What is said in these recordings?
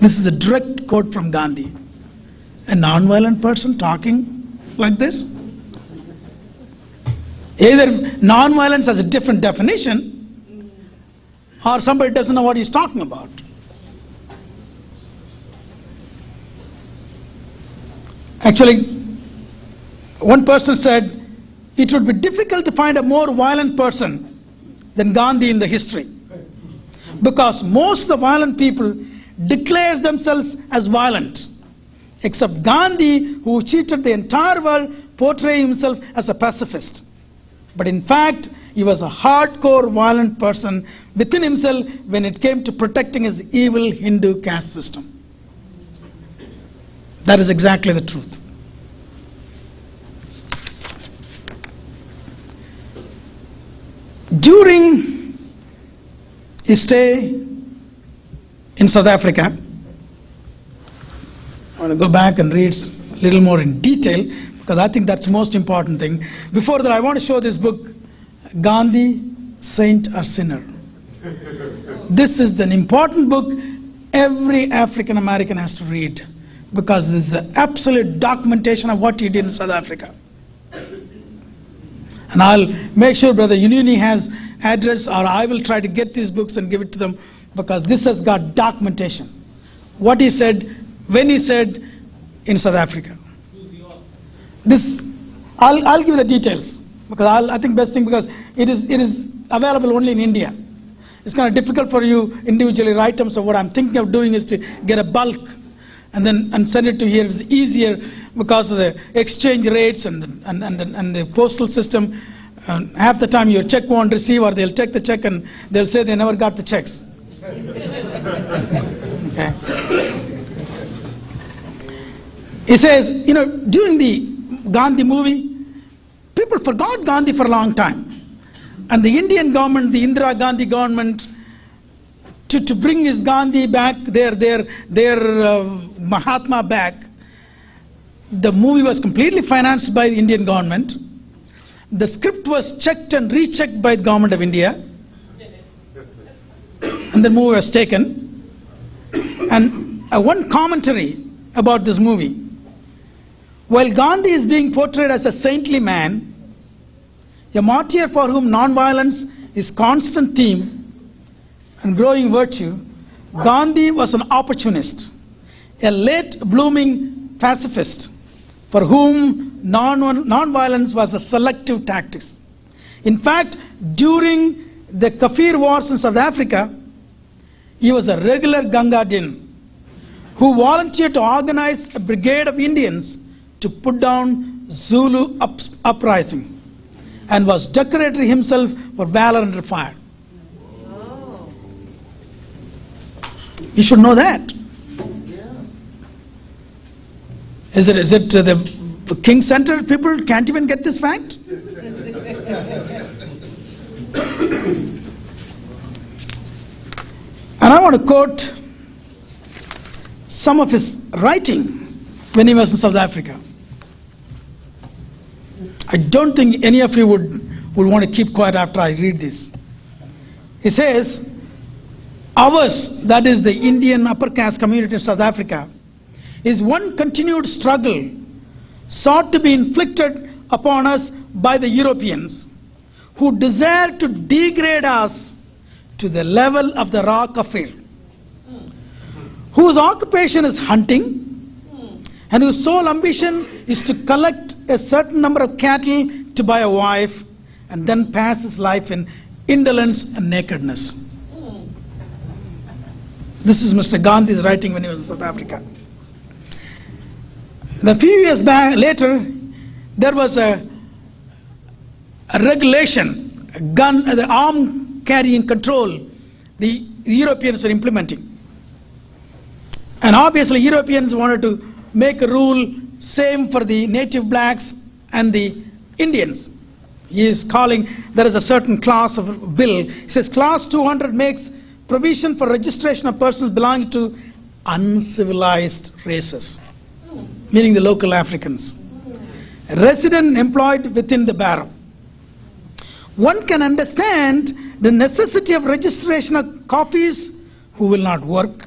This is a direct quote from Gandhi. A non-violent person talking like this? Either non-violence has a different definition, or somebody doesn't know what he's talking about. Actually, one person said, it would be difficult to find a more violent person than Gandhi in the history. Because most of the violent people declare themselves as violent. Except Gandhi, who cheated the entire world, portraying himself as a pacifist. But in fact, he was a hardcore violent person within himself when it came to protecting his evil Hindu caste system. That is exactly the truth. During his stay in South Africa, I want to go back and read a little more in detail, because I think that's the most important thing. Before that, I want to show this book, Gandhi, Saint or Sinner. This is an important book every African American has to read, because this is an absolute documentation of what he did in South Africa. And I'll make sure Brother Ununi has address, or I will try to get these books and give it to them, because this has got documentation. What he said, when he said in South Africa. This, I'll give the details, because I think best thing, because it is available only in India. It's kind of difficult for you individually write them, so what I'm thinking of doing is to get a bulk and send it to here. It's easier because of the exchange rates and the postal system. Half the time your check won't receive, or they'll take the check and they'll say they never got the checks. Okay. He says, you know, during the Gandhi movie, people forgot Gandhi for a long time. And the Indian government, the Indira Gandhi government, to bring his Gandhi back, their Mahatma back, the movie was completely financed by the Indian government. The script was checked and rechecked by the government of India. And the movie was taken. And one commentary about this movie. While Gandhi is being portrayed as a saintly man, a martyr for whom non-violence is constant theme and growing virtue, Gandhi was an opportunist, a late-blooming pacifist for whom non-violence was a selective tactic. In fact, during the Kafir Wars in South Africa, he was a regular Gangadin who volunteered to organize a brigade of Indians to put down Zulu uprising, and was decorated himself for valor under fire. Oh. You should know that. Yeah. Is it the King Center people can't even get this fact? And I want to quote some of his writing when he was in South Africa. I don't think any of you would want to keep quiet after I read this. He says, ours, that is the Indian upper caste community in South Africa, is one continued struggle sought to be inflicted upon us by the Europeans, who desire to degrade us to the level of the raw Kafir, whose occupation is hunting, and whose sole ambition is to collect a certain number of cattle to buy a wife, and then pass his life in indolence and nakedness. This is Mr. Gandhi's writing when he was in South Africa. And a few years back, later, there was a regulation, the arm carrying control the Europeans were implementing. And obviously Europeans wanted to make a rule same for the native blacks and the Indians. He is calling, there is a certain class of bill. He says class 200 makes provision for registration of persons belonging to uncivilized races, meaning the local Africans, resident employed within the barrow. One can understand the necessity of registration of coffees who will not work,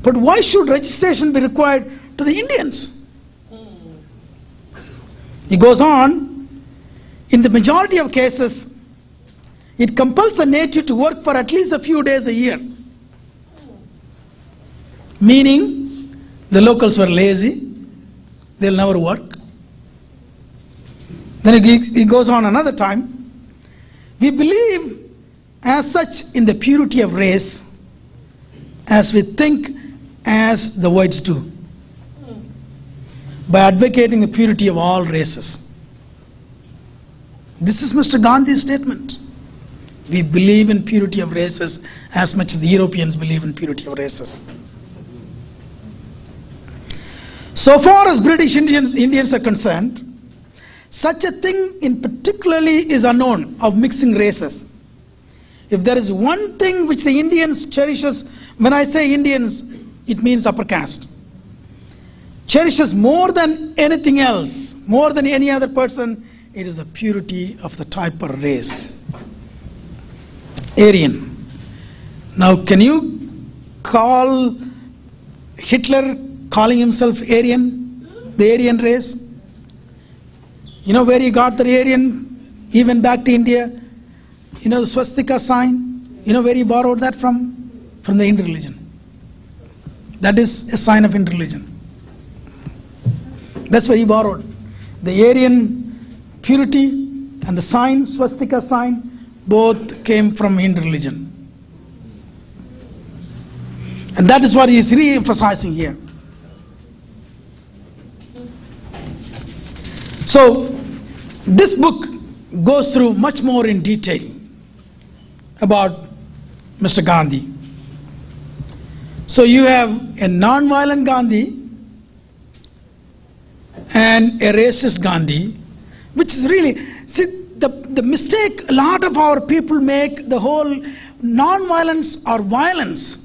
But why should registration be required to the Indians? He goes on, in the majority of cases, it compels a native to work for at least a few days a year. Meaning, the locals were lazy, they'll never work. Then he goes on another time, we believe as such in the purity of race as we think as the whites do, by advocating the purity of all races. This is Mr. Gandhi's statement. We believe in purity of races as much as the Europeans believe in purity of races. So far as British Indians are concerned, such a thing in particularly is unknown of mixing races. If there is one thing which the Indians cherishes, when I say Indians, it means upper caste, cherishes more than anything else, more than any other person, it is the purity of the type or race. Aryan. Now, can you call Hitler calling himself Aryan, the Aryan race? You know where he got the Aryan, even back to India? You know the swastika sign? You know where he borrowed that from? From the Hindu religion. That is a sign of Hindu religion. That's where he borrowed. The Aryan purity and the sign, swastika sign, both came from Hindu religion. And that is what he is re-emphasizing here. So, this book goes through much more in detail about Mr. Gandhi. So you have a non-violent Gandhi and a racist Gandhi, which is really, see, the mistake a lot of our people make, the whole non-violence or violence.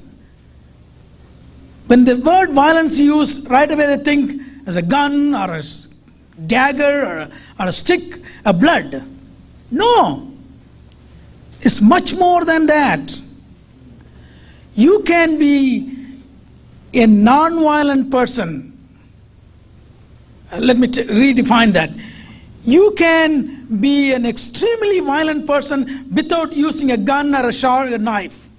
When the word violence is used, right away they think as a gun or a dagger or a stick, a blood. No, it's much more than that. You can be a non-violent person. Let me redefine that. You can be an extremely violent person without using a gun or a knife.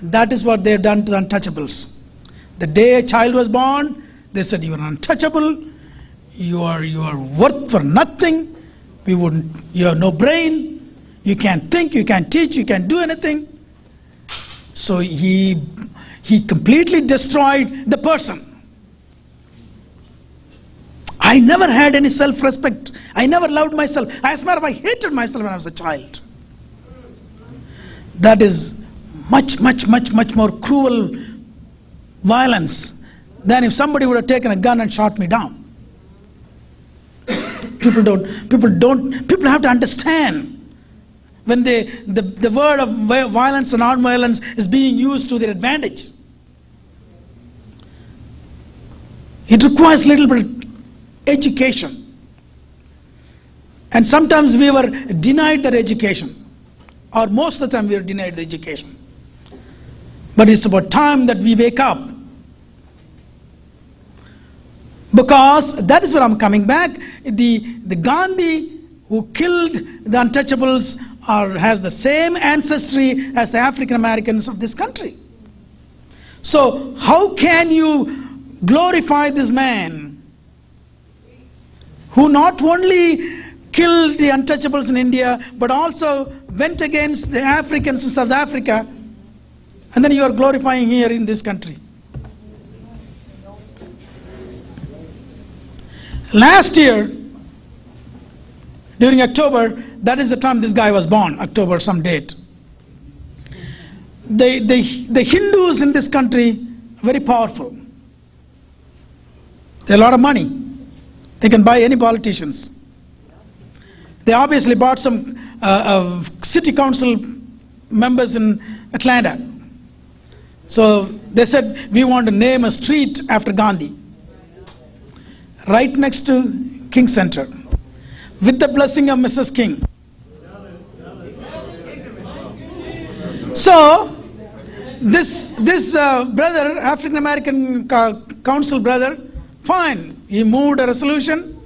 That is what they have done to the Untouchables. The day a child was born, they said you are untouchable, you are worth for nothing, you have no brain, you can't think, you can't teach, you can't do anything. So he completely destroyed the person. I never had any self-respect. I never loved myself. As a matter of fact, I hated myself when I was a child. That is much more cruel violence than if somebody would have taken a gun and shot me down. People have to understand when the word of violence and non-violence is being used to their advantage. It requires a little bit of education. And sometimes we were denied that education. Or most of the time we were denied the education. But it's about time that we wake up. Because that is where I'm coming back. The Gandhi who killed the Untouchables has the same ancestry as the African Americans of this country. So how can you glorify this man who not only killed the Untouchables in India, but also went against the Africans in South Africa, and then you are glorifying here in this country? Last year, during October, that is the time this guy was born, October some date. The Hindus in this country are very powerful. They have a lot of money. They can buy any politicians. They obviously bought some city council members in Atlanta. So they said, we want to name a street after Gandhi. Right next to King Center. With the blessing of Mrs. King. So, This brother, African American council brother, fine. He moved a resolution.